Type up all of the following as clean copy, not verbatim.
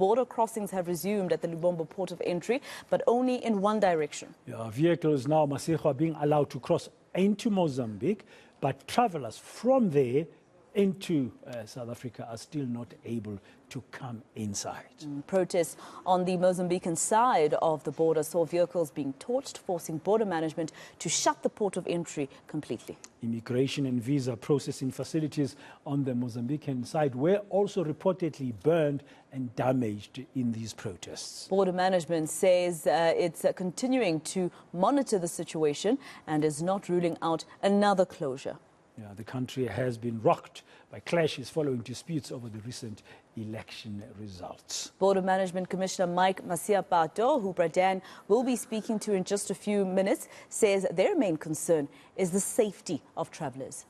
Border crossings have resumed at the Lebombo Port of Entry, but only in one direction. Yeah, vehicles now, Maseko, are being allowed to cross into Mozambique, but travelers from there into South Africa are still not able to come inside. Protests on the Mozambican side of the border saw vehicles being torched, forcing border management to shut the port of entry completely. Immigration and visa processing facilities on the Mozambican side were also reportedly burned and damaged in these protests. Border management says it's continuing to monitor the situation and is not ruling out another closure. Yeah, the country has been rocked by clashes following disputes over the recent election results. Border Management Commissioner Mike Masiapato, who Bradan will be speaking to in just a few minutes, says their main concern is the safety of travellers.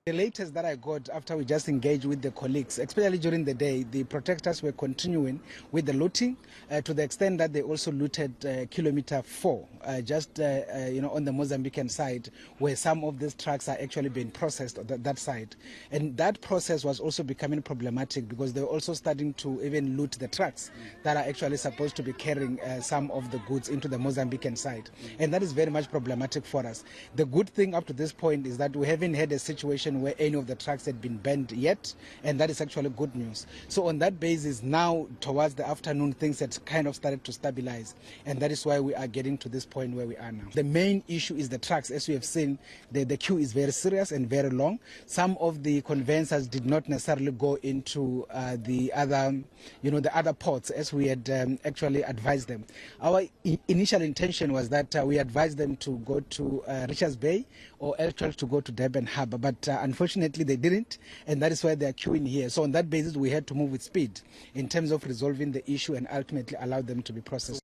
The latest that I got after we just engaged with the colleagues, especially during the day, the protesters were continuing with the looting to the extent that they also looted kilometer 4, just on the Mozambican side, where some of these trucks are actually being processed on that side. And that process was also becoming problematic because they were also starting to even loot the trucks that are actually supposed to be carrying some of the goods into the Mozambican side. And that is very much problematic for us. The good thing up to this point is that we haven't had a situation where any of the trucks had been banned yet, and that is actually good news. So on that basis, now towards the afternoon, things had kind of started to stabilize, and that is why we are getting to this point where we are now. The main issue is the trucks. As we have seen, the queue is very serious and very long. Some of the conveyancers did not necessarily go into the other ports as we had actually advised them. Our initial intention was that we advised them to go to Richards Bay or actually to go to Durban Harbour, but unfortunately they didn't, and that is why they are queuing here. So on that basis we had to move with speed in terms of resolving the issue and ultimately allow them to be processed.